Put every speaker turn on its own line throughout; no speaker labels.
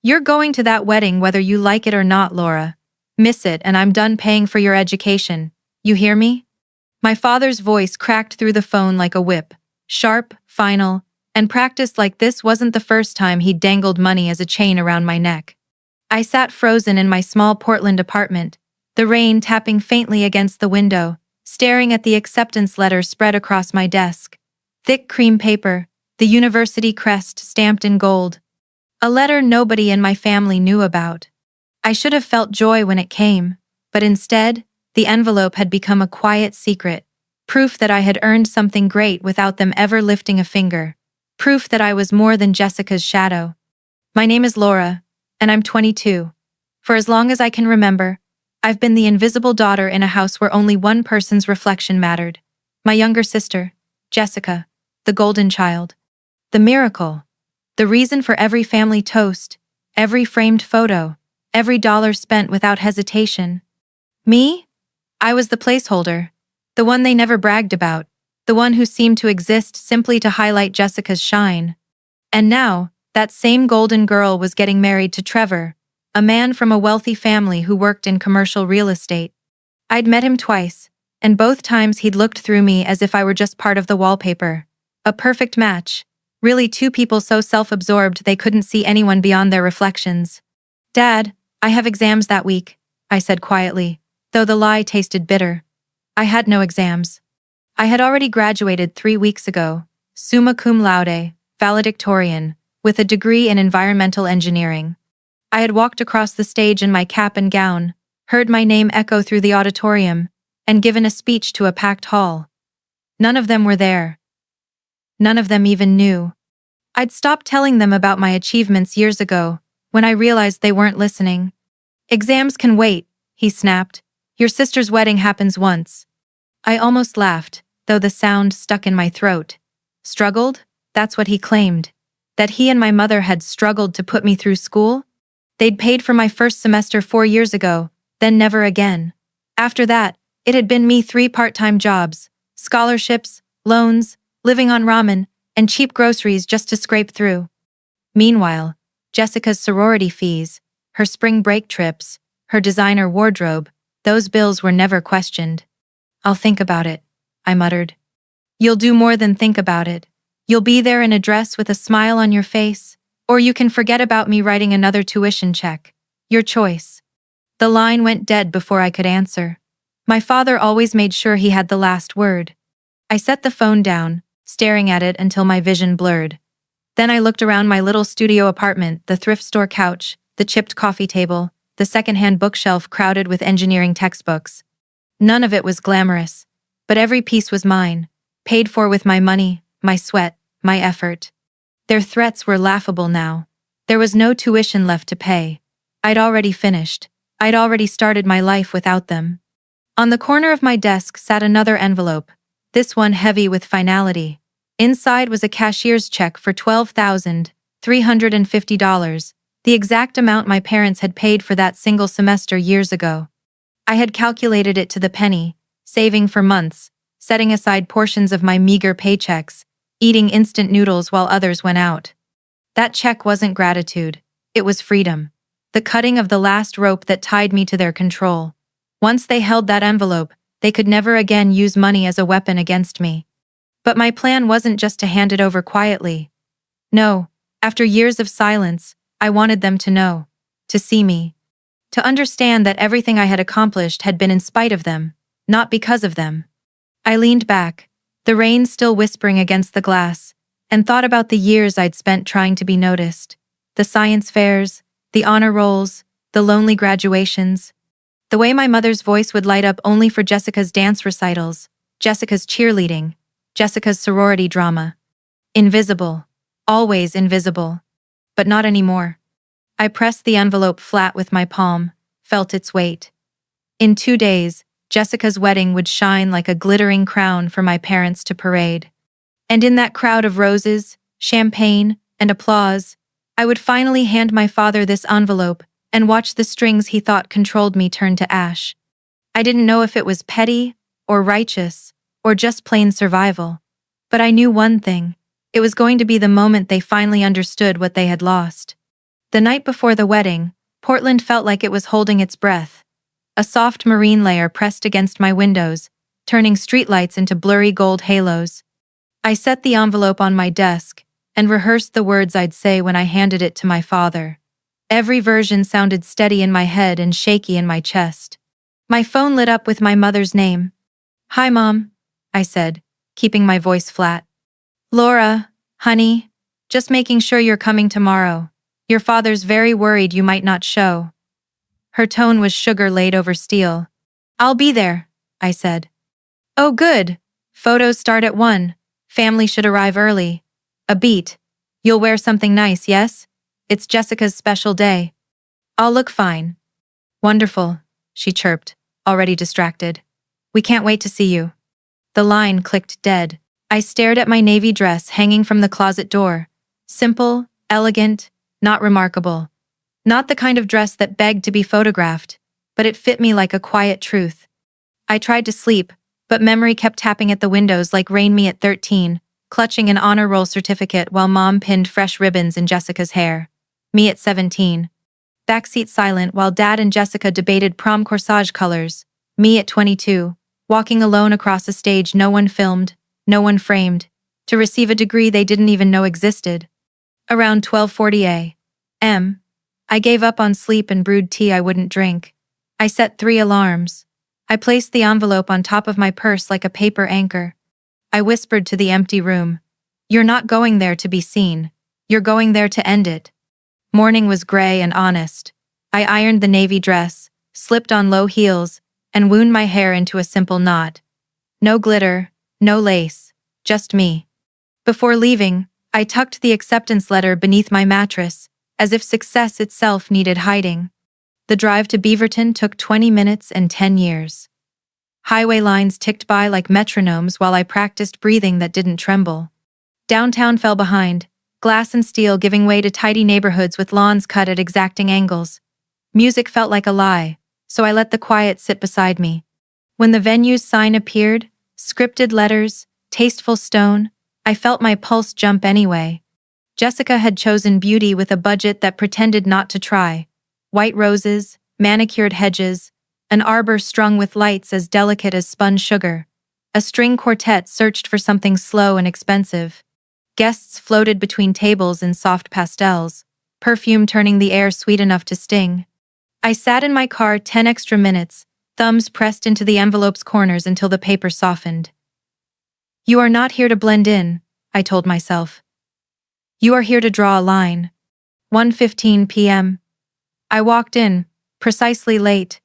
You're going to that wedding whether you like it or not, Laura. Miss it and I'm done paying for your education. You hear me? My father's voice cracked through the phone like a whip, sharp, final, and practiced like this wasn't the first time he'd dangled money as a chain around my neck. I sat frozen in my small Portland apartment, the rain tapping faintly against the window, staring at the acceptance letter spread across my desk. Thick cream paper, the university crest stamped in gold. A letter nobody in my family knew about. I should have felt joy when it came, but instead, the envelope had become a quiet secret, proof that I had earned something great without them ever lifting a finger, proof that I was more than Jessica's shadow. My name is Laura, and I'm 22. For as long as I can remember, I've been the invisible daughter in a house where only one person's reflection mattered. My younger sister, Jessica, the golden child. The miracle. The reason for every family toast, every framed photo, every dollar spent without hesitation. Me? I was the placeholder, the one they never bragged about, the one who seemed to exist simply to highlight Jessica's shine. And now, that same golden girl was getting married to Trevor, a man from a wealthy family who worked in commercial real estate. I'd met him twice, and both times he'd looked through me as if I were just part of the wallpaper. A perfect match. Really, two people so self-absorbed they couldn't see anyone beyond their reflections. Dad, I have exams that week, I said quietly, though the lie tasted bitter. I had no exams. I had already graduated 3 weeks ago, summa cum laude, valedictorian, with a degree in environmental engineering. I had walked across the stage in my cap and gown, heard my name echo through the auditorium, and given a speech to a packed hall. None of them were there. None of them even knew. I'd stopped telling them about my achievements years ago, when I realized they weren't listening. Exams can wait, he snapped. Your sister's wedding happens once. I almost laughed, though the sound stuck in my throat. Struggled? That's what he claimed. That he and my mother had struggled to put me through school? They'd paid for my first semester 4 years ago, then never again. After that, it had been me 3 part-time jobs, scholarships, loans, living on ramen, and cheap groceries just to scrape through. Meanwhile, Jessica's sorority fees, her spring break trips, her designer wardrobe, those bills were never questioned. I'll think about it, I muttered. You'll do more than think about it. You'll be there in a dress with a smile on your face, or you can forget about me writing another tuition check. Your choice. The line went dead before I could answer. My father always made sure he had the last word. I set the phone down, staring at it until my vision blurred. Then I looked around my little studio apartment, the thrift store couch, the chipped coffee table, the secondhand bookshelf crowded with engineering textbooks. None of it was glamorous, but every piece was mine, paid for with my money, my sweat, my effort. Their threats were laughable now. There was no tuition left to pay. I'd already finished. I'd already started my life without them. On the corner of my desk sat another envelope, this one heavy with finality. Inside was a cashier's check for $12,350, the exact amount my parents had paid for that single semester years ago. I had calculated it to the penny, saving for months, setting aside portions of my meager paychecks, eating instant noodles while others went out. That check wasn't gratitude, it was freedom. The cutting of the last rope that tied me to their control. Once they held that envelope, they could never again use money as a weapon against me. But my plan wasn't just to hand it over quietly. No, after years of silence, I wanted them to know, to see me, to understand that everything I had accomplished had been in spite of them, not because of them. I leaned back, the rain still whispering against the glass, and thought about the years I'd spent trying to be noticed, the science fairs, the honor rolls, the lonely graduations. The way my mother's voice would light up only for Jessica's dance recitals, Jessica's cheerleading, Jessica's sorority drama. Invisible. Always invisible. But not anymore. I pressed the envelope flat with my palm, felt its weight. In 2 days, Jessica's wedding would shine like a glittering crown for my parents to parade. And in that crowd of roses, champagne, and applause, I would finally hand my father this envelope and watch the strings he thought controlled me turn to ash. I didn't know if it was petty, or righteous, or just plain survival. But I knew one thing. It was going to be the moment they finally understood what they had lost. The night before the wedding, Portland felt like it was holding its breath. A soft marine layer pressed against my windows, turning streetlights into blurry gold halos. I set the envelope on my desk and rehearsed the words I'd say when I handed it to my father. Every version sounded steady in my head and shaky in my chest. My phone lit up with my mother's name. "Hi, Mom," I said, keeping my voice flat. "Laura, honey, just making sure you're coming tomorrow. Your father's very worried you might not show." Her tone was sugar laid over steel. "I'll be there," I said. "Oh, good. Photos start at 1. Family should arrive early. A beat. You'll wear something nice, yes? It's Jessica's special day." "I'll look fine." "Wonderful," she chirped, already distracted. "We can't wait to see you." The line clicked dead. I stared at my navy dress hanging from the closet door. Simple, elegant, not remarkable. Not the kind of dress that begged to be photographed, but it fit me like a quiet truth. I tried to sleep, but memory kept tapping at the windows like Rain Me at 13, clutching an honor roll certificate while Mom pinned fresh ribbons in Jessica's hair. Me at 17. Backseat silent while Dad and Jessica debated prom corsage colors. Me at 22, walking alone across a stage no one filmed, no one framed, to receive a degree they didn't even know existed. Around 12:40 a.m., I gave up on sleep and brewed tea I wouldn't drink. I set 3 alarms. I placed the envelope on top of my purse like a paper anchor. I whispered to the empty room, "You're not going there to be seen. You're going there to end it." Morning was gray and honest. I ironed the navy dress, slipped on low heels, and wound my hair into a simple knot. No glitter, no lace, just me. Before leaving, I tucked the acceptance letter beneath my mattress, as if success itself needed hiding. The drive to Beaverton took 20 minutes and 10 years. Highway lines ticked by like metronomes while I practiced breathing that didn't tremble. Downtown fell behind, glass and steel giving way to tidy neighborhoods with lawns cut at exacting angles. Music felt like a lie, so I let the quiet sit beside me. When the venue's sign appeared, scripted letters, tasteful stone, I felt my pulse jump anyway. Jessica had chosen beauty with a budget that pretended not to try. White roses, manicured hedges, an arbor strung with lights as delicate as spun sugar. A string quartet searched for something slow and expensive. Guests floated between tables in soft pastels, perfume turning the air sweet enough to sting. I sat in my car 10 extra minutes, thumbs pressed into the envelope's corners until the paper softened. "You are not here to blend in," I told myself. "You are here to draw a line." 1:15 p.m. I walked in, precisely late.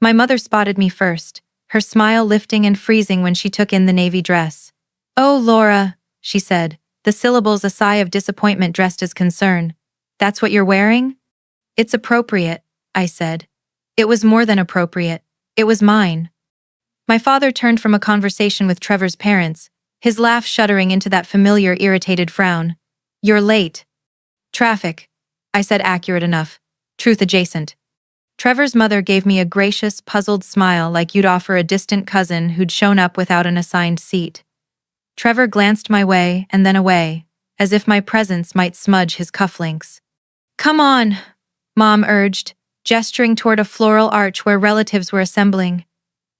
My mother spotted me first, her smile lifting and freezing when she took in the navy dress. "Oh, Laura," she said, the syllables a sigh of disappointment dressed as concern. "That's what you're wearing?" "It's appropriate," I said. It was more than appropriate. It was mine. My father turned from a conversation with Trevor's parents, his laugh shuddering into that familiar irritated frown. "You're late." "Traffic," I said, accurate enough. Truth adjacent. Trevor's mother gave me a gracious, puzzled smile like you'd offer a distant cousin who'd shown up without an assigned seat. Trevor glanced my way and then away, as if my presence might smudge his cufflinks. "Come on," Mom urged, gesturing toward a floral arch where relatives were assembling.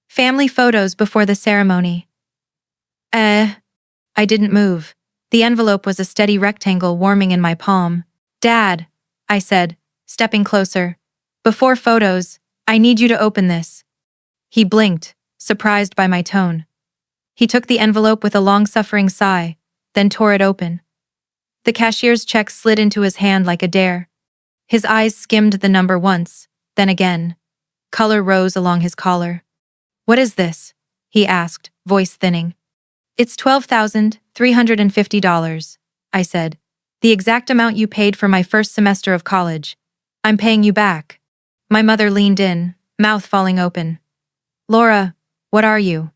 "Family photos before the ceremony." I didn't move. The envelope was a steady rectangle warming in my palm. "Dad," I said, stepping closer. "Before photos, I need you to open this." He blinked, surprised by my tone. He took the envelope with a long-suffering sigh, then tore it open. The cashier's check slid into his hand like a dare. His eyes skimmed the number once, then again. Color rose along his collar. "What is this?" he asked, voice thinning. "It's $12,350, I said. "The exact amount you paid for my first semester of college. I'm paying you back." My mother leaned in, mouth falling open. "Laura, what are you?"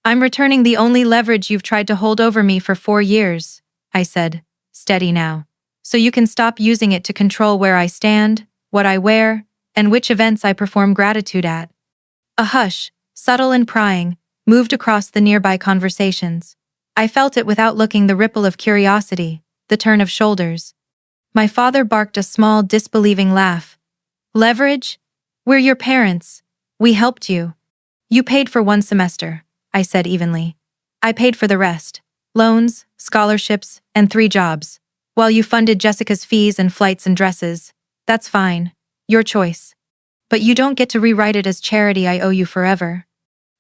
"I'm returning the only leverage you've tried to hold over me for 4 years, I said, steady now. "So you can stop using it to control where I stand, what I wear, and which events I perform gratitude at." A hush, subtle and prying, moved across the nearby conversations. I felt it without looking, the ripple of curiosity, the turn of shoulders. My father barked a small, disbelieving laugh. Leverage? We're your parents. We helped you. You paid for 1 semester, I said evenly. I paid for the rest. Loans, scholarships, and 3 jobs. While you funded Jessica's fees and flights and dresses. That's fine. Your choice. But you don't get to rewrite it as charity I owe you forever.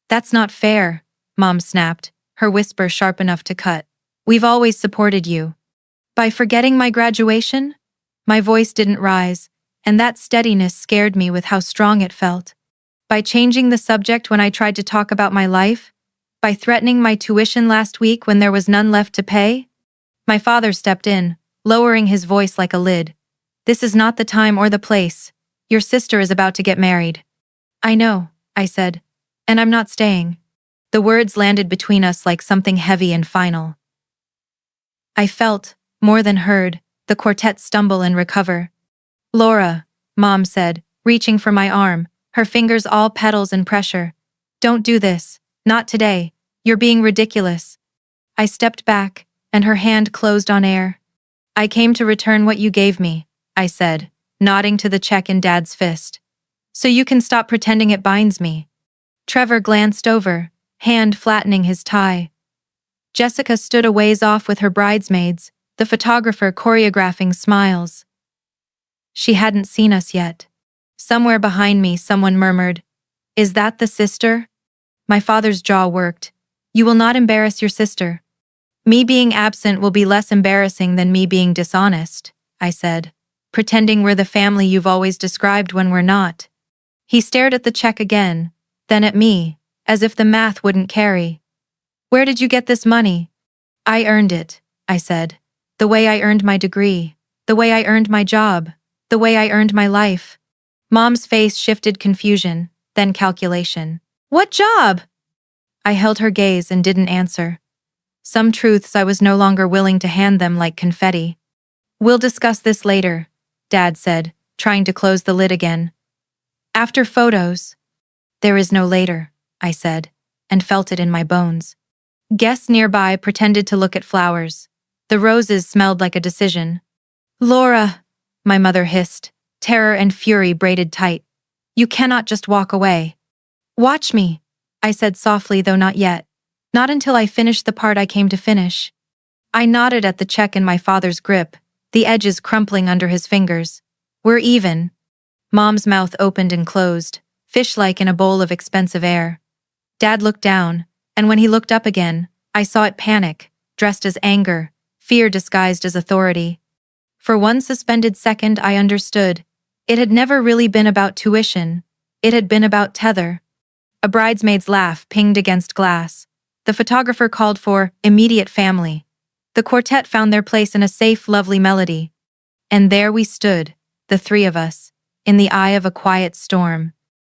That's not fair, Mom snapped, her whisper sharp enough to cut. We've always supported you. By forgetting my graduation? My voice didn't rise, and that steadiness scared me with how strong it felt. By changing the subject when I tried to talk about my life? By threatening my tuition last week when there was none left to pay? My father stepped in, lowering his voice like a lid. This is not the time or the place. Your sister is about to get married. I know, I said, and I'm not staying. The words landed between us like something heavy and final. I felt, more than heard, the quartet stumble and recover. Laura, Mom said, reaching for my arm, her fingers all petals and pressure. Don't do this, not today, you're being ridiculous. I stepped back, and her hand closed on air. I came to return what you gave me, I said, nodding to the check in Dad's fist. So you can stop pretending it binds me. Trevor glanced over, hand flattening his tie. Jessica stood a ways off with her bridesmaids, the photographer choreographing smiles. She hadn't seen us yet. Somewhere behind me, someone murmured, "Is that the sister?" My father's jaw worked. "You will not embarrass your sister." "Me being absent will be less embarrassing than me being dishonest," I said, "pretending we're the family you've always described when we're not." He stared at the check again, then at me, as if the math wouldn't carry. "Where did you get this money?" "I earned it," I said. "The way I earned my degree, the way I earned my job, the way I earned my life." Mom's face shifted confusion, then calculation. "What job?" I held her gaze and didn't answer. Some truths I was no longer willing to hand them like confetti. "We'll discuss this later," Dad said, trying to close the lid again. "After photos." "There is no later," I said, and felt it in my bones. Guests nearby pretended to look at flowers. The roses smelled like a decision. "Laura," my mother hissed, terror and fury braided tight. "You cannot just walk away." "Watch me," I said softly, though not yet. Not until I finished the part I came to finish. I nodded at the check in my father's grip, the edges crumpling under his fingers. "We're even." Mom's mouth opened and closed, fish-like in a bowl of expensive air. Dad looked down, and when he looked up again, I saw it panic, dressed as anger, fear disguised as authority. For one suspended second I understood. It had never really been about tuition. It had been about tether. A bridesmaid's laugh pinged against glass. The photographer called for immediate family. The quartet found their place in a safe, lovely melody. And there we stood, the 3 of us, in the eye of a quiet storm.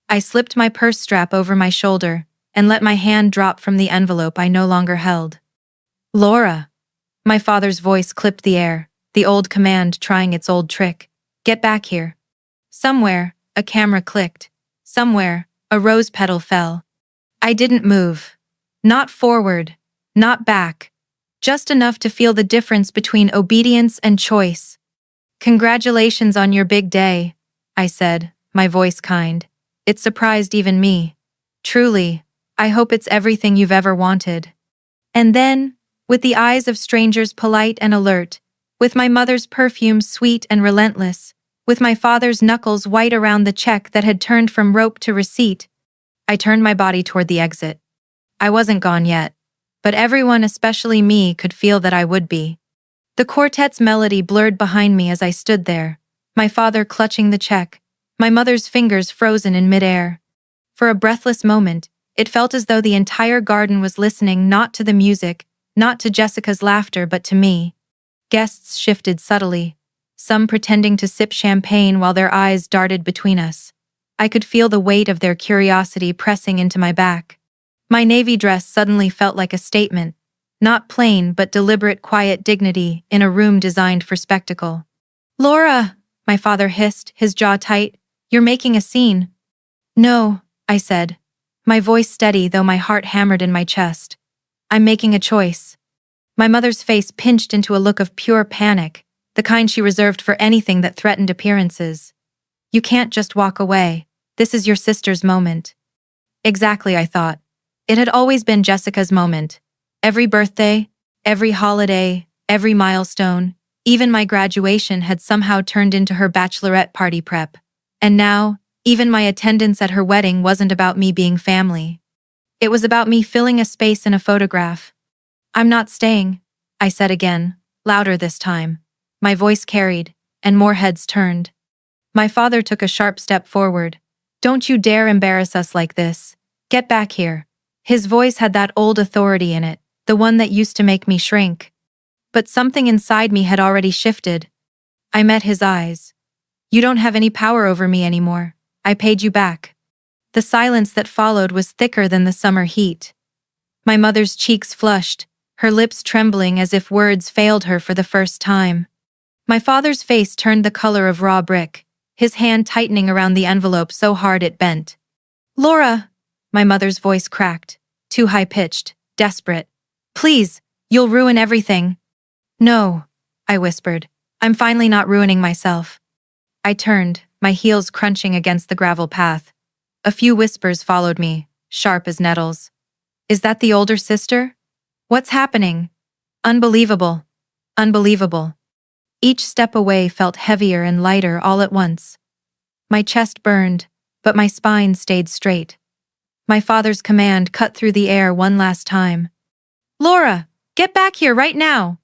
I slipped my purse strap over my shoulder and let my hand drop from the envelope I no longer held. "Laura." My father's voice clipped the air, the old command trying its old trick. "Get back here." Somewhere, a camera clicked. Somewhere, a rose petal fell. I didn't move. Not forward, not back. Just enough to feel the difference between obedience and choice. "Congratulations on your big day," I said, my voice kind. It surprised even me. "Truly, I hope it's everything you've ever wanted." And then, with the eyes of strangers polite and alert, with my mother's perfume sweet and relentless, with my father's knuckles white around the check that had turned from rope to receipt, I turned my body toward the exit. I wasn't gone yet, but everyone, especially me, could feel that I would be. The quartet's melody blurred behind me as I stood there, my father clutching the check, my mother's fingers frozen in midair. For a breathless moment, it felt as though the entire garden was listening not to the music, not to Jessica's laughter, but to me. Guests shifted subtly, some pretending to sip champagne while their eyes darted between us. I could feel the weight of their curiosity pressing into my back. My navy dress suddenly felt like a statement, not plain but deliberate quiet dignity in a room designed for spectacle. "Laura," my father hissed, his jaw tight, "you're making a scene." "No," I said, my voice steady though my heart hammered in my chest. "I'm making a choice." My mother's face pinched into a look of pure panic. the kind she reserved for anything that threatened appearances. You can't just walk away. This is your sister's moment. Exactly, I thought. It had always been Jessica's moment. Every birthday, every holiday, every milestone, even my graduation had somehow turned into her bachelorette party prep. And now, even my attendance at her wedding wasn't about me being family. It was about me filling a space in a photograph. I'm not staying, I said again, louder this time. My voice carried, and more heads turned. My father took a sharp step forward. Don't you dare embarrass us like this. Get back here. His voice had that old authority in it, the one that used to make me shrink. But something inside me had already shifted. I met his eyes. You don't have any power over me anymore. I paid you back. The silence that followed was thicker than the summer heat. My mother's cheeks flushed, her lips trembling as if words failed her for the first time. My father's face turned the color of raw brick, his hand tightening around the envelope so hard it bent. Laura! My mother's voice cracked, too high-pitched, desperate. Please, you'll ruin everything. No, I whispered. I'm finally not ruining myself. I turned, my heels crunching against the gravel path. A few whispers followed me, sharp as nettles. Is that the older sister? What's happening? Unbelievable. Unbelievable. Each step away felt heavier and lighter all at once. My chest burned, but my spine stayed straight. My father's command cut through the air one last time. Laura, get back here right now!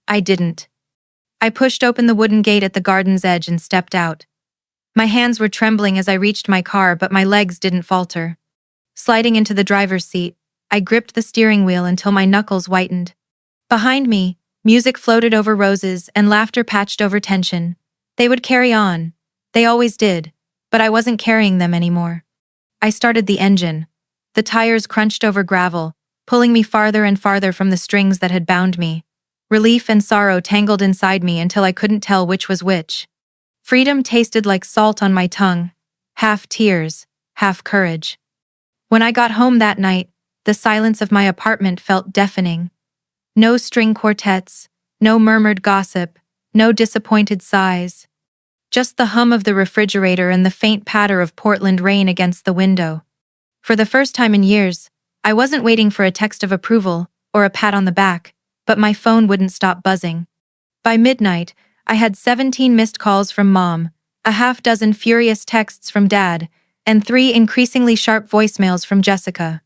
I didn't. I pushed open the wooden gate at the garden's edge and stepped out. My hands were trembling as I reached my car, but my legs didn't falter. Sliding into the driver's seat, I gripped the steering wheel until my knuckles whitened. Behind me, music floated over roses and laughter patched over tension. They would carry on. They always did, but I wasn't carrying them anymore. I started the engine. The tires crunched over gravel, pulling me farther and farther from the strings that had bound me. Relief and sorrow tangled inside me until I couldn't tell which was which. Freedom tasted like salt on my tongue, half tears, half courage. When I got home that night, the silence of my apartment felt deafening. No string quartets, no murmured gossip, no disappointed sighs. Just the hum of the refrigerator and the faint patter of Portland rain against the window. For the first time in years, I wasn't waiting for a text of approval or a pat on the back, but my phone wouldn't stop buzzing. By midnight, I had 17 missed calls from Mom, a half-dozen furious texts from Dad, and 3 increasingly sharp voicemails from Jessica.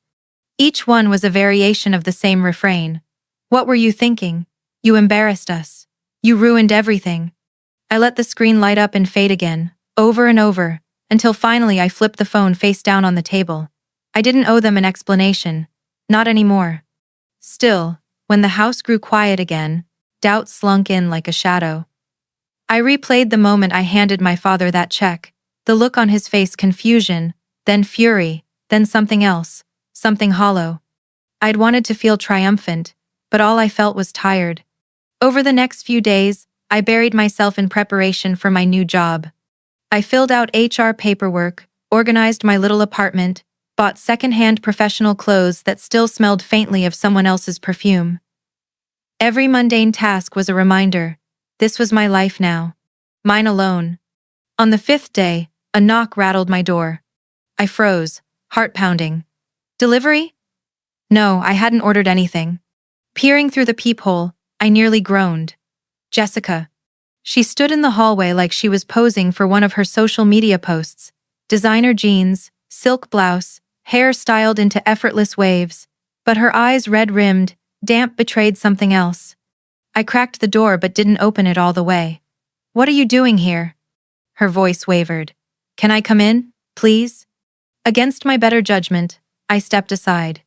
Each one was a variation of the same refrain. What were you thinking? You embarrassed us. You ruined everything. I let the screen light up and fade again, over and over, until finally I flipped the phone face down on the table. I didn't owe them an explanation. Not anymore. Still, when the house grew quiet again, doubt slunk in like a shadow. I replayed the moment I handed my father that check, the look on his face, confusion, then fury, then something else, something hollow. I'd wanted to feel triumphant, but all I felt was tired. Over the next few days, I buried myself in preparation for my new job. I filled out HR paperwork, organized my little apartment, bought secondhand professional clothes that still smelled faintly of someone else's perfume. Every mundane task was a reminder. This was my life now. Mine alone. On the 5th day, a knock rattled my door. I froze, heart pounding. Delivery? No, I hadn't ordered anything. Peering through the peephole, I nearly groaned. Jessica. She stood in the hallway like she was posing for one of her social media posts. Designer jeans, silk blouse, hair styled into effortless waves, but her eyes red-rimmed, damp betrayed something else. I cracked the door but didn't open it all the way. What are you doing here? Her voice wavered. Can I come in, please? Against my better judgment, I stepped aside.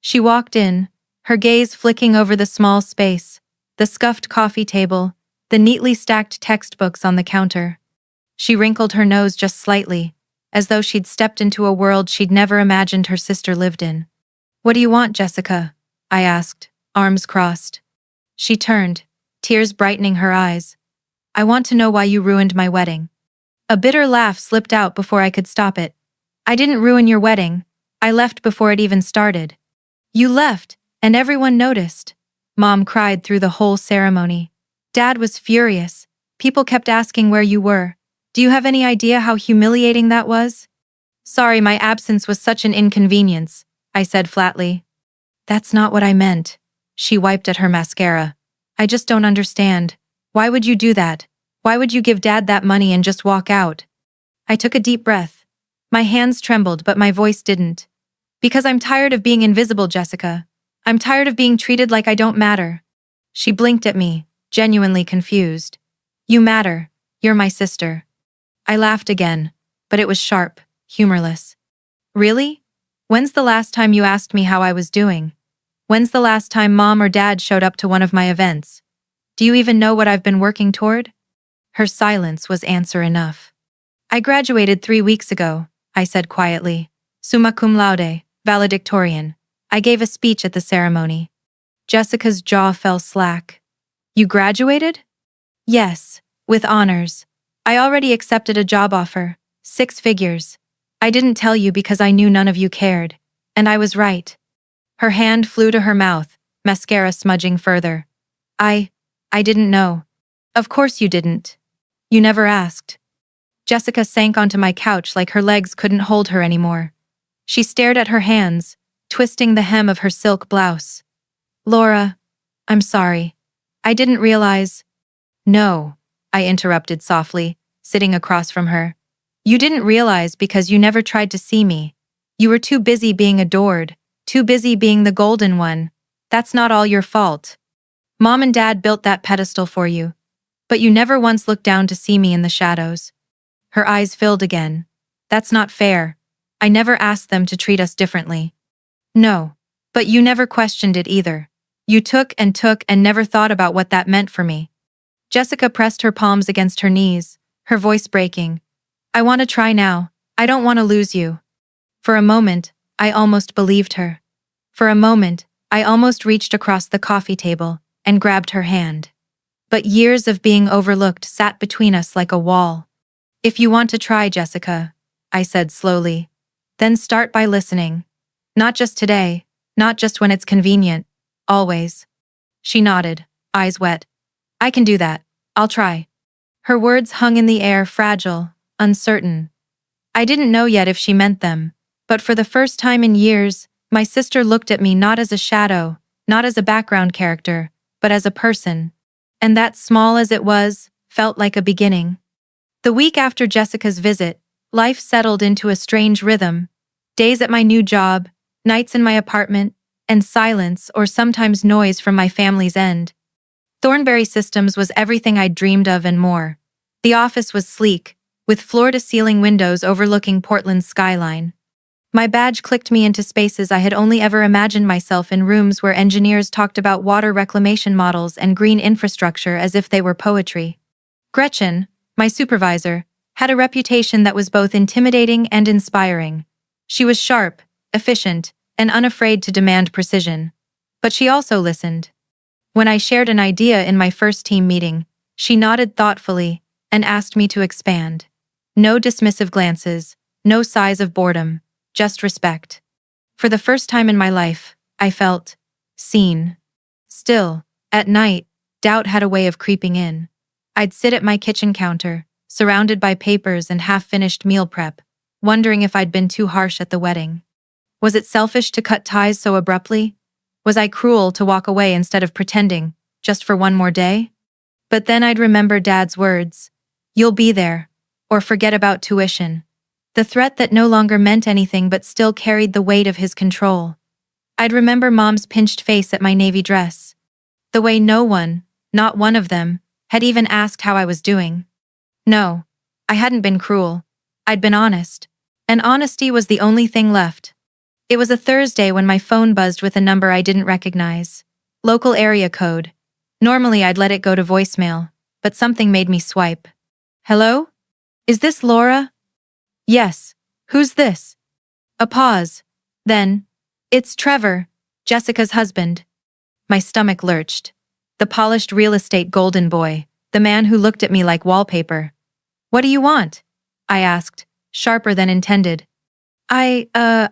She walked in, her gaze flicking over the small space, the scuffed coffee table, the neatly stacked textbooks on the counter. She wrinkled her nose just slightly, as though she'd stepped into a world she'd never imagined her sister lived in. What do you want, Jessica? I asked, arms crossed. She turned, tears brightening her eyes. I want to know why you ruined my wedding. A bitter laugh slipped out before I could stop it. I didn't ruin your wedding. I left before it even started. You left, and everyone noticed. Mom cried through the whole ceremony. Dad was furious. People kept asking where you were. Do you have any idea how humiliating that was? Sorry, my absence was such an inconvenience, I said flatly. That's not what I meant. She wiped at her mascara. I just don't understand. Why would you do that? Why would you give Dad that money and just walk out? I took a deep breath. My hands trembled, but my voice didn't. Because I'm tired of being invisible, Jessica. I'm tired of being treated like I don't matter. She blinked at me, genuinely confused. You matter. You're my sister. I laughed again, but it was sharp, humorless. Really? When's the last time you asked me how I was doing? When's the last time Mom or Dad showed up to one of my events? Do you even know what I've been working toward? Her silence was answer enough. I graduated 3 weeks ago, I said quietly. Summa cum laude, valedictorian. I gave a speech at the ceremony. Jessica's jaw fell slack. You graduated? Yes, with honors. I already accepted a job offer, 6 figures. I didn't tell you because I knew none of you cared. And I was right. Her hand flew to her mouth, mascara smudging further. I didn't know. Of course you didn't. You never asked. Jessica sank onto my couch like her legs couldn't hold her anymore. She stared at her hands, twisting the hem of her silk blouse. Laura, I'm sorry. I didn't realize. No, I interrupted softly, sitting across from her. You didn't realize because you never tried to see me. You were too busy being adored, too busy being the golden one. That's not all your fault. Mom and Dad built that pedestal for you. But you never once looked down to see me in the shadows. Her eyes filled again. That's not fair. I never asked them to treat us differently. No, but you never questioned it either. You took and never thought about what that meant for me. Jessica pressed her palms against her knees, her voice breaking. I want to try now. I don't want to lose you. For a moment, I almost believed her. For a moment, I almost reached across the coffee table and grabbed her hand. But years of being overlooked sat between us like a wall. If you want to try, Jessica, I said slowly, then start by listening. Not just today, not just when it's convenient, always. She nodded, eyes wet. I can do that. I'll try. Her words hung in the air, fragile, uncertain. I didn't know yet if she meant them, but for the first time in years, my sister looked at me not as a shadow, not as a background character, but as a person. And that, small as it was, felt like a beginning. The week after Jessica's visit, life settled into a strange rhythm. Days at my new job, nights in my apartment, and silence or sometimes noise from my family's end. Thornberry Systems was everything I'd dreamed of and more. The office was sleek, with floor-to-ceiling windows overlooking Portland's skyline. My badge clicked me into spaces I had only ever imagined myself in, rooms where engineers talked about water reclamation models and green infrastructure as if they were poetry. Gretchen, my supervisor, had a reputation that was both intimidating and inspiring. She was sharp, efficient, and unafraid to demand precision. But she also listened. When I shared an idea in my first team meeting, she nodded thoughtfully and asked me to expand. No dismissive glances, no sighs of boredom, just respect. For the first time in my life, I felt seen. Still, at night, doubt had a way of creeping in. I'd sit at my kitchen counter, surrounded by papers and half-finished meal prep, wondering if I'd been too harsh at the wedding. Was it selfish to cut ties so abruptly? Was I cruel to walk away instead of pretending, just for one more day? But then I'd remember Dad's words, "You'll be there," or "forget about tuition." The threat that no longer meant anything but still carried the weight of his control. I'd remember Mom's pinched face at my navy dress. The way no one, not one of them, had even asked how I was doing. No, I hadn't been cruel. I'd been honest. And honesty was the only thing left. It was a Thursday when my phone buzzed with a number I didn't recognize. Local area code. Normally I'd let it go to voicemail, but something made me swipe. Hello? Is this Laura? Yes. Who's this? A pause. Then, it's Trevor, Jessica's husband. My stomach lurched. The polished real estate golden boy, the man who looked at me like wallpaper. What do you want? I asked, sharper than intended. I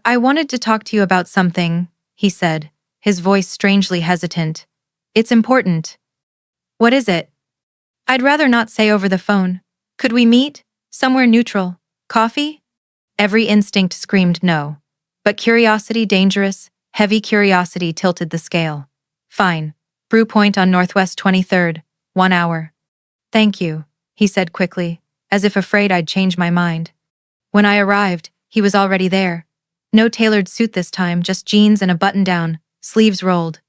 wanted to talk to you about something, he said, his voice strangely hesitant. It's important. What is it? I'd rather not say over the phone. Could we meet? Somewhere neutral. Coffee? Every instinct screamed no. But curiosity, dangerous, heavy curiosity tilted the scale. Fine. Brew Point on Northwest 23rd, 1 hour. Thank you, he said quickly, as if afraid I'd change my mind. When I arrived, he was already there. No tailored suit this time, just jeans and a button-down, sleeves rolled.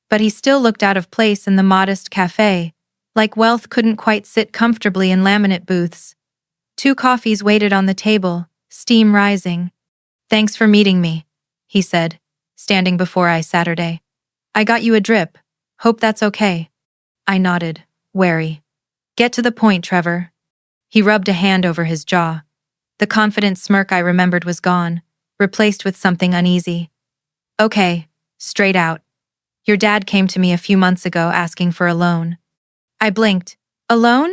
But he still looked out of place in the modest cafe, like wealth couldn't quite sit comfortably in laminate booths. 2 coffees waited on the table, steam rising. Thanks for meeting me, he said, standing before I Saturday. I got you a drip. Hope that's okay. I nodded, wary. Get to the point, Trevor. He rubbed a hand over his jaw. The confident smirk I remembered was gone, replaced with something uneasy. Okay, straight out. Your dad came to me a few months ago asking for a loan. I blinked. A loan?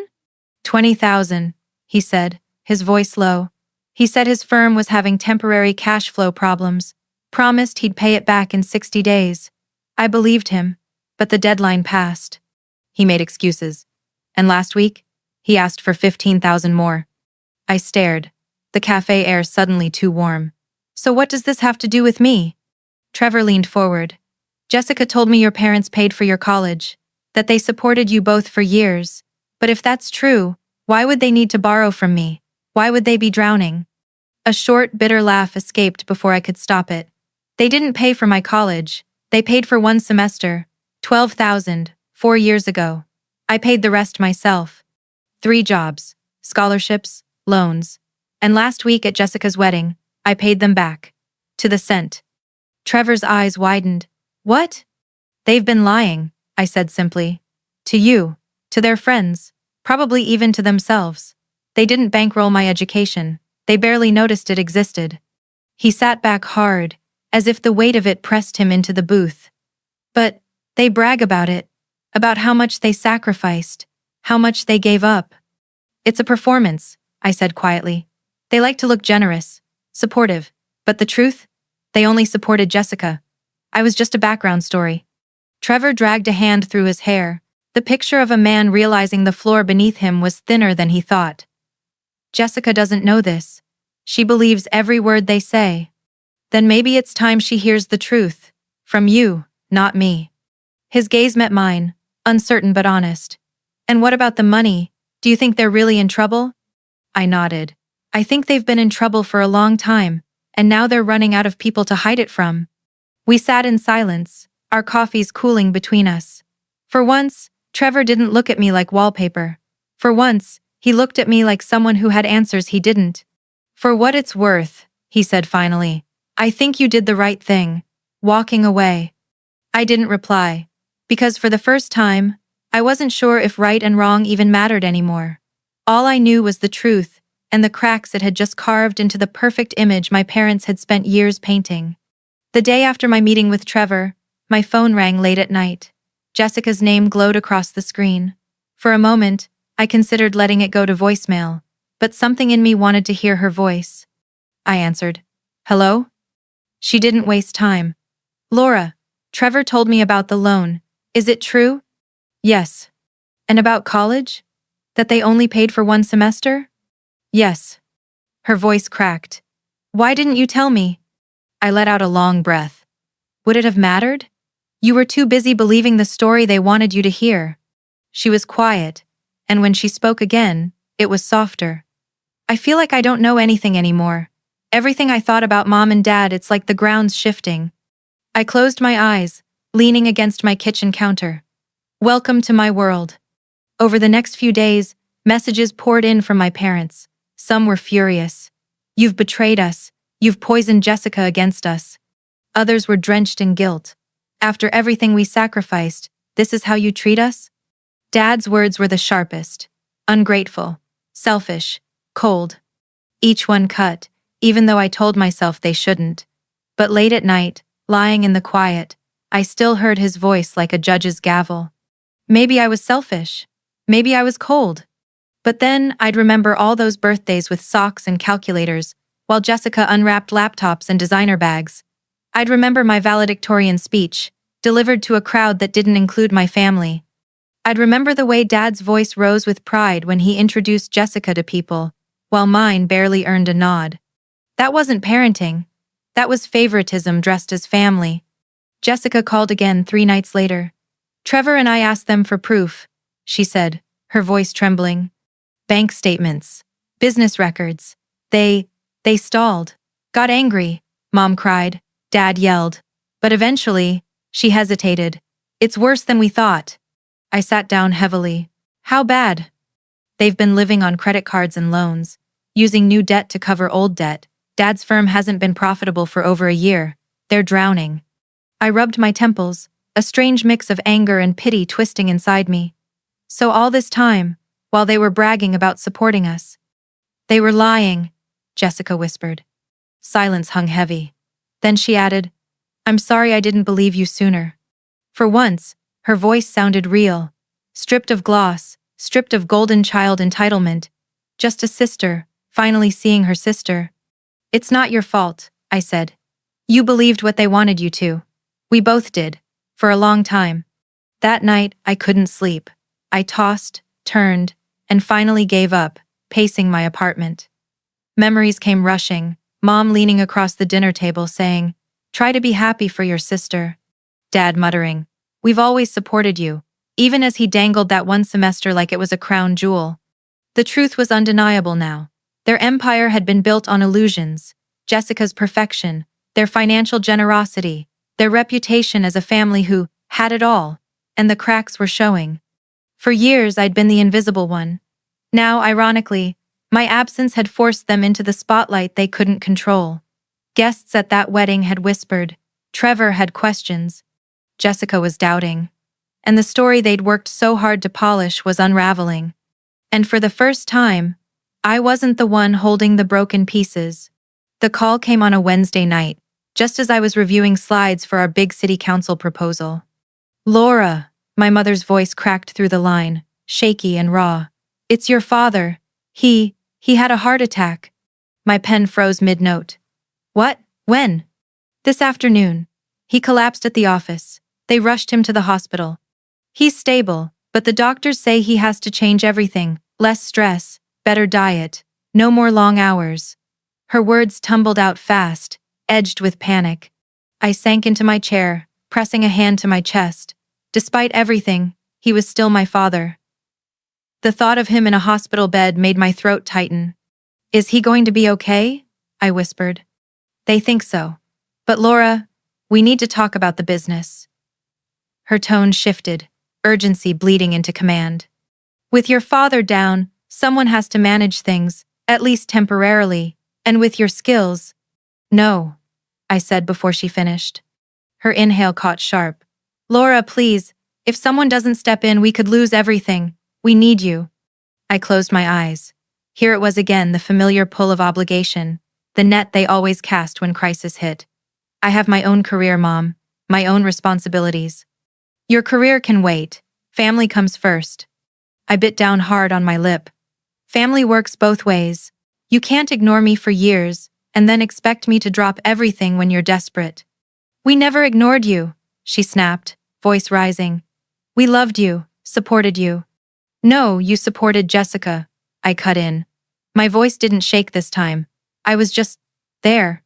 20,000, he said, his voice low. He said his firm was having temporary cash flow problems, promised he'd pay it back in 60 days. I believed him, but the deadline passed. He made excuses. And last week, he asked for 15,000 more. I stared, the cafe air suddenly too warm. So what does this have to do with me? Trevor leaned forward. Jessica told me your parents paid for your college, that they supported you both for years. But if that's true, why would they need to borrow from me? Why would they be drowning? A short, bitter laugh escaped before I could stop it. They didn't pay for my college. They paid for 1 semester, 12,000, 4 years ago. I paid the rest myself. 3 jobs, scholarships, loans. And last week at Jessica's wedding, I paid them back. To the cent. Trevor's eyes widened. What? They've been lying, I said simply. To you, to their friends, probably even to themselves. They didn't bankroll my education. They barely noticed it existed. He sat back hard, as if the weight of it pressed him into the booth. But they brag about it, about how much they sacrificed, how much they gave up. It's a performance, I said quietly. They like to look generous, supportive, but the truth? They only supported Jessica. I was just a background story. Trevor dragged a hand through his hair, the picture of a man realizing the floor beneath him was thinner than he thought. Jessica doesn't know this. She believes every word they say. Then maybe it's time she hears the truth. From you, not me. His gaze met mine, uncertain but honest. And what about the money? Do you think they're really in trouble? I nodded. I think they've been in trouble for a long time, and now they're running out of people to hide it from. We sat in silence, our coffees cooling between us. For once, Trevor didn't look at me like wallpaper. For once, he looked at me like someone who had answers he didn't. For what it's worth, he said finally, I think you did the right thing, walking away. I didn't reply, because for the first time, I wasn't sure if right and wrong even mattered anymore. All I knew was the truth, and the cracks it had just carved into the perfect image my parents had spent years painting. The day after my meeting with Trevor, my phone rang late at night. Jessica's name glowed across the screen. For a moment, I considered letting it go to voicemail, but something in me wanted to hear her voice. I answered. Hello? She didn't waste time. Laura, Trevor told me about the loan. Is it true? Yes. And about college? That they only paid for 1 semester? Yes. Her voice cracked. Why didn't you tell me? I let out a long breath. Would it have mattered? You were too busy believing the story they wanted you to hear. She was quiet, and when she spoke again, it was softer. I feel like I don't know anything anymore. Everything I thought about Mom and Dad, it's like the ground's shifting. I closed my eyes, leaning against my kitchen counter. Welcome to my world. Over the next few days, messages poured in from my parents. Some were furious. You've betrayed us. You've poisoned Jessica against us. Others were drenched in guilt. After everything we sacrificed, this is how you treat us? Dad's words were the sharpest. Ungrateful, selfish, cold. Each one cut, even though I told myself they shouldn't. But late at night, lying in the quiet, I still heard his voice like a judge's gavel. Maybe I was selfish. Maybe I was cold. But then I'd remember all those birthdays with socks and calculators, while Jessica unwrapped laptops and designer bags. I'd remember my valedictorian speech, delivered to a crowd that didn't include my family. I'd remember the way Dad's voice rose with pride when he introduced Jessica to people, while mine barely earned a nod. That wasn't parenting. That was favoritism dressed as family. Jessica called again 3 nights later. Trevor and I asked them for proof, she said, her voice trembling. Bank statements. Business records. They stalled. Got angry, Mom cried. Dad yelled. But eventually, she hesitated. It's worse than we thought. I sat down heavily. How bad? They've been living on credit cards and loans, using new debt to cover old debt. Dad's firm hasn't been profitable for over a year. They're drowning. I rubbed my temples, a strange mix of anger and pity twisting inside me. So all this time, while they were bragging about supporting us, they were lying, Jessica whispered. Silence hung heavy. Then she added, I'm sorry I didn't believe you sooner. For once, her voice sounded real, stripped of gloss, stripped of golden child entitlement, just a sister, finally seeing her sister. It's not your fault, I said. You believed what they wanted you to. We both did, for a long time. That night, I couldn't sleep. I tossed, turned, and finally gave up, pacing my apartment. Memories came rushing, Mom leaning across the dinner table saying, Try to be happy for your sister. Dad muttering, We've always supported you, even as he dangled that one semester like it was a crown jewel. The truth was undeniable now. Their empire had been built on illusions, Jessica's perfection, their financial generosity, their reputation as a family who had it all, and the cracks were showing. For years I'd been the invisible one. Now, ironically, my absence had forced them into the spotlight they couldn't control. Guests at that wedding had whispered, Trevor had questions, Jessica was doubting, and the story they'd worked so hard to polish was unraveling. And for the first time, I wasn't the one holding the broken pieces. The call came on a Wednesday night, just as I was reviewing slides for our big city council proposal. Laura, my mother's voice cracked through the line, shaky and raw. It's your father. He had a heart attack. My pen froze mid-note. What? When? This afternoon. He collapsed at the office. They rushed him to the hospital. He's stable, but the doctors say he has to change everything. Less stress, better diet, no more long hours. Her words tumbled out fast, edged with panic. I sank into my chair, pressing a hand to my chest. Despite everything, he was still my father. The thought of him in a hospital bed made my throat tighten. Is he going to be okay? I whispered. They think so. But Laura, we need to talk about the business. Her tone shifted, urgency bleeding into command. With your father down, someone has to manage things, at least temporarily, and with your skills. No, I said before she finished. Her inhale caught sharp. Laura, please, if someone doesn't step in, we could lose everything. We need you. I closed my eyes. Here it was again, the familiar pull of obligation, the net they always cast when crisis hit. I have my own career, Mom, my own responsibilities. Your career can wait. Family comes first. I bit down hard on my lip. Family works both ways. You can't ignore me for years and then expect me to drop everything when you're desperate. We never ignored you, she snapped, voice rising. We loved you, supported you. No, you supported Jessica, I cut in. My voice didn't shake this time. I was just there.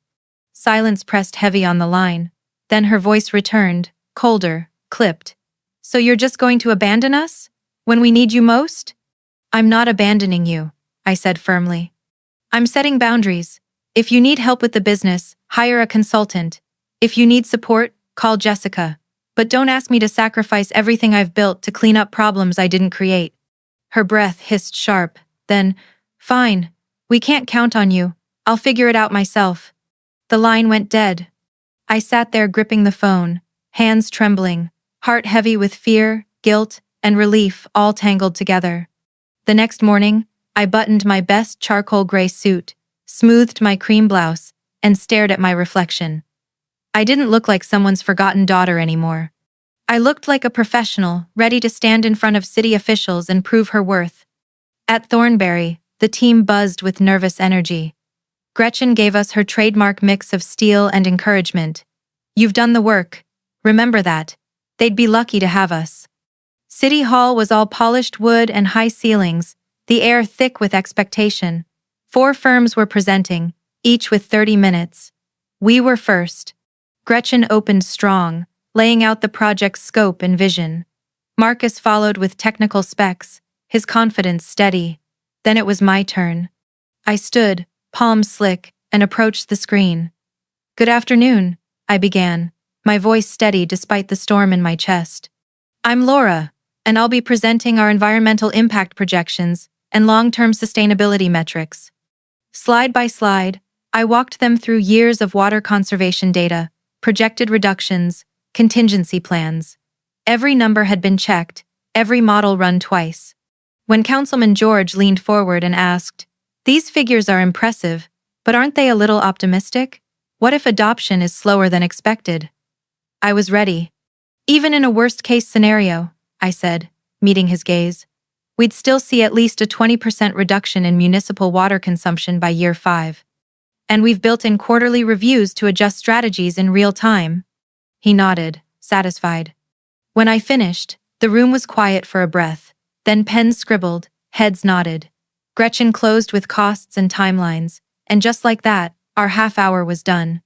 Silence pressed heavy on the line. Then her voice returned, colder, clipped. So you're just going to abandon us? When we need you most? I'm not abandoning you, I said firmly. I'm setting boundaries. If you need help with the business, hire a consultant. If you need support, call Jessica. But don't ask me to sacrifice everything I've built to clean up problems I didn't create. Her breath hissed sharp. Then, fine. We can't count on you. I'll figure it out myself. The line went dead. I sat there gripping the phone, hands trembling, heart heavy with fear, guilt, and relief all tangled together. The next morning, I buttoned my best charcoal gray suit, smoothed my cream blouse, and stared at my reflection. I didn't look like someone's forgotten daughter anymore. I looked like a professional, ready to stand in front of city officials and prove her worth. At Thornberry, the team buzzed with nervous energy. Gretchen gave us her trademark mix of steel and encouragement. You've done the work. Remember that. They'd be lucky to have us. City Hall was all polished wood and high ceilings, the air thick with expectation. 4 firms were presenting, each with 30 minutes. We were first. Gretchen opened strong, laying out the project's scope and vision. Marcus followed with technical specs, his confidence steady. Then it was my turn. I stood, palms slick, and approached the screen. "Good afternoon," I began, my voice steady despite the storm in my chest. "I'm Laura, and I'll be presenting our environmental impact projections and long-term sustainability metrics." Slide by slide, I walked them through years of water conservation data, projected reductions, contingency plans. Every number had been checked, every model run twice. When Councilman George leaned forward and asked, "These figures are impressive, but aren't they a little optimistic? What if adoption is slower than expected?" I was ready. "Even in a worst-case scenario," I said, meeting his gaze, "we'd still see at least a 20% reduction in municipal water consumption by year 5. And we've built in quarterly reviews to adjust strategies in real time." He nodded, satisfied. When I finished, the room was quiet for a breath. Then pens scribbled, heads nodded. Gretchen closed with costs and timelines, and just like that, our half-hour was done.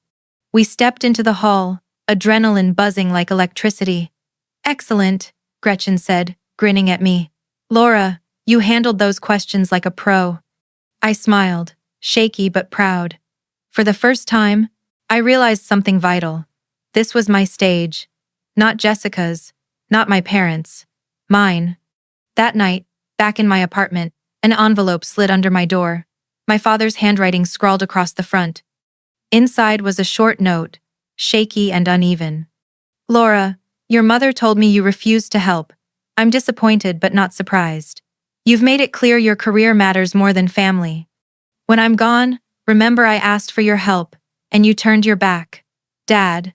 We stepped into the hall, adrenaline buzzing like electricity. "Excellent," Gretchen said, grinning at me. "Laura, you handled those questions like a pro." I smiled, shaky but proud. For the first time, I realized something vital. This was my stage. Not Jessica's, not my parents', mine. That night, back in my apartment, an envelope slid under my door. My father's handwriting scrawled across the front. Inside was a short note, shaky and uneven. "Laura, your mother told me you refused to help. I'm disappointed but not surprised. You've made it clear your career matters more than family. When I'm gone, remember I asked for your help, and you turned your back. Dad."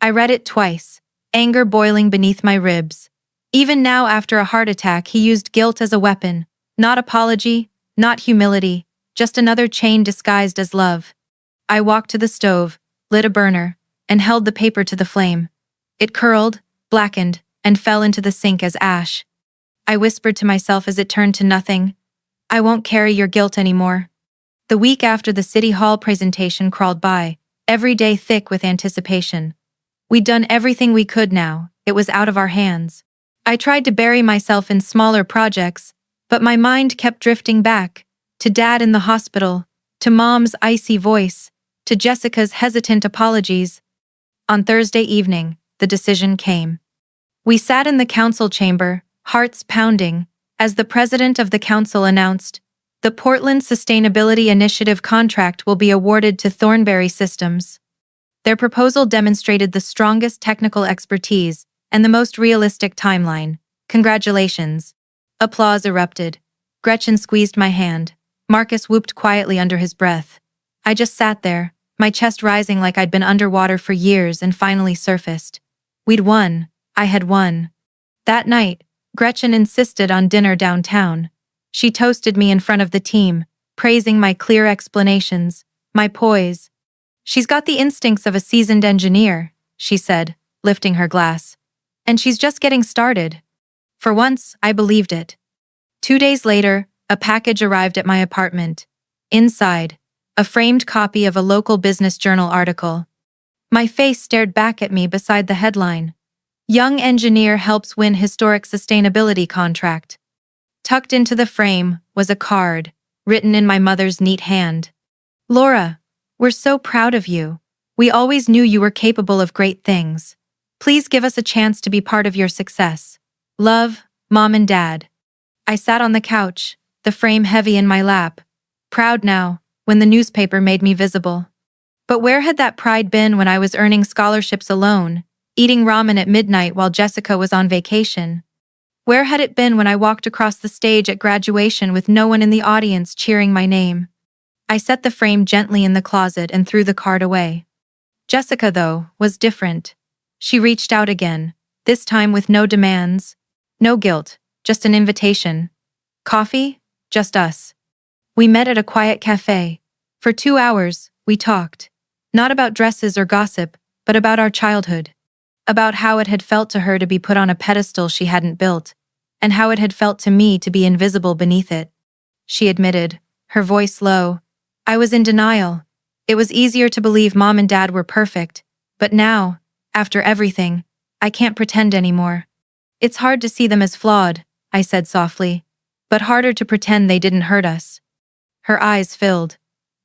I read it twice, anger boiling beneath my ribs. Even now after a heart attack, he used guilt as a weapon. Not apology, not humility, just another chain disguised as love. I walked to the stove, lit a burner, and held the paper to the flame. It curled, blackened, and fell into the sink as ash. I whispered to myself as it turned to nothing, "I won't carry your guilt anymore." The week after the City Hall presentation crawled by, every day thick with anticipation. We'd done everything we could now, it was out of our hands. I tried to bury myself in smaller projects, but my mind kept drifting back, to Dad in the hospital, to Mom's icy voice, to Jessica's hesitant apologies. On Thursday evening, the decision came. We sat in the council chamber, hearts pounding, as the president of the council announced, "The Portland Sustainability Initiative contract will be awarded to Thornberry Systems." Their proposal demonstrated the strongest technical expertise and the most realistic timeline. "Congratulations." Applause erupted. Gretchen squeezed my hand. Marcus whooped quietly under his breath. I just sat there, my chest rising like I'd been underwater for years and finally surfaced. We'd won. I had won. That night, Gretchen insisted on dinner downtown. She toasted me in front of the team, praising my clear explanations, my poise. "She's got the instincts of a seasoned engineer," she said, lifting her glass. "And she's just getting started." For once, I believed it. 2 days later, a package arrived at my apartment. Inside, a framed copy of a local business journal article. My face stared back at me beside the headline. "Young Engineer Helps Win Historic Sustainability Contract." Tucked into the frame was a card, written in my mother's neat hand. "Laura, we're so proud of you. We always knew you were capable of great things. Please give us a chance to be part of your success. Love, Mom and Dad." I sat on the couch, the frame heavy in my lap, proud now, when the newspaper made me visible. But where had that pride been when I was earning scholarships alone, eating ramen at midnight while Jessica was on vacation? Where had it been when I walked across the stage at graduation with no one in the audience cheering my name? I set the frame gently in the closet and threw the card away. Jessica, though, was different. She reached out again, this time with no demands, no guilt, just an invitation. Coffee? Just us. We met at a quiet cafe. For 2 hours, we talked. Not about dresses or gossip, but about our childhood. About how it had felt to her to be put on a pedestal she hadn't built, and how it had felt to me to be invisible beneath it. She admitted, her voice low. I was in denial. It was easier to believe Mom and Dad were perfect, but now, after everything, I can't pretend anymore. It's hard to see them as flawed, I said softly, but harder to pretend they didn't hurt us. Her eyes filled.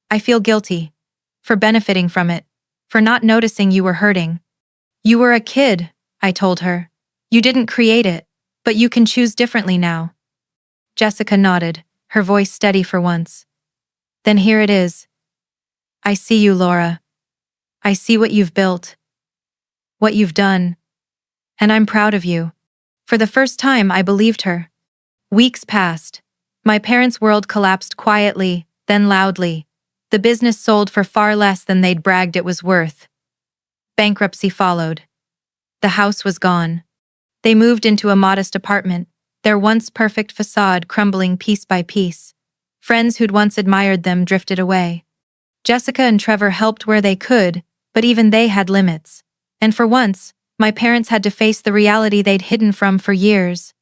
I feel guilty. For benefiting from it. For not noticing you were hurting. You were a kid, I told her. You didn't create it, but you can choose differently now. Jessica nodded, her voice steady for once. Then here it is. I see you, Laura. I see what you've built. What you've done. And I'm proud of you. For the first time, I believed her. Weeks passed. My parents' world collapsed quietly, then loudly. The business sold for far less than they'd bragged it was worth. Bankruptcy followed. The house was gone. They moved into a modest apartment, their once perfect facade crumbling piece by piece. Friends who'd once admired them drifted away. Jessica and Trevor helped where they could, but even they had limits. And for once, my parents had to face the reality they'd hidden from for years.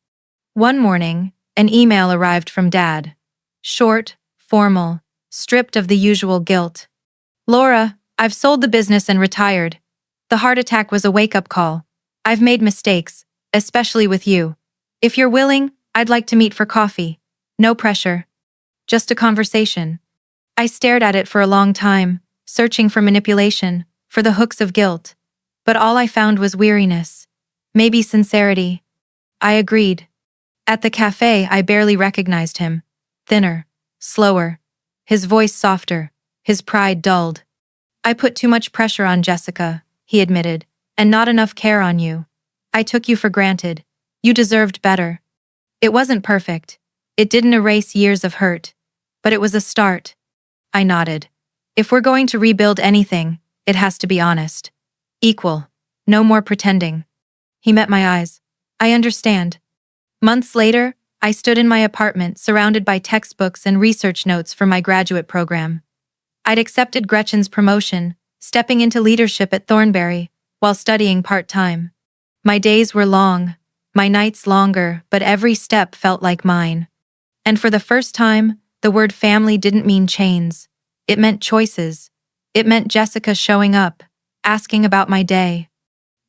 One morning, an email arrived from Dad. Short, formal, stripped of the usual guilt. Laura, I've sold the business and retired. The heart attack was a wake-up call. I've made mistakes, especially with you. If you're willing, I'd like to meet for coffee. No pressure. Just a conversation. I stared at it for a long time, searching for manipulation, for the hooks of guilt. But all I found was weariness. Maybe sincerity. I agreed. At the cafe, I barely recognized him. Thinner. Slower. His voice softer. His pride dulled. I put too much pressure on Jessica, he admitted, and not enough care on you. I took you for granted. You deserved better. It wasn't perfect. It didn't erase years of hurt. But it was a start. I nodded. If we're going to rebuild anything, it has to be honest. Equal. No more pretending. He met my eyes. I understand. Months later, I stood in my apartment surrounded by textbooks and research notes for my graduate program. I'd accepted Gretchen's promotion, stepping into leadership at Thornberry, while studying part-time. My days were long, my nights longer, but every step felt like mine. And for the first time, the word family didn't mean chains. It meant choices. It meant Jessica showing up, asking about my day.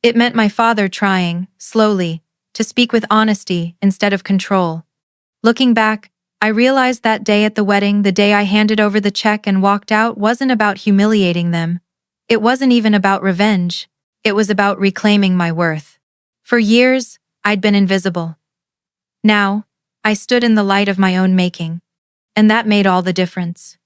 It meant my father trying, slowly, to speak with honesty instead of control. Looking back, I realized that day at the wedding, the day I handed over the check and walked out, wasn't about humiliating them. It wasn't even about revenge. It was about reclaiming my worth. For years, I'd been invisible. Now, I stood in the light of my own making. And that made all the difference.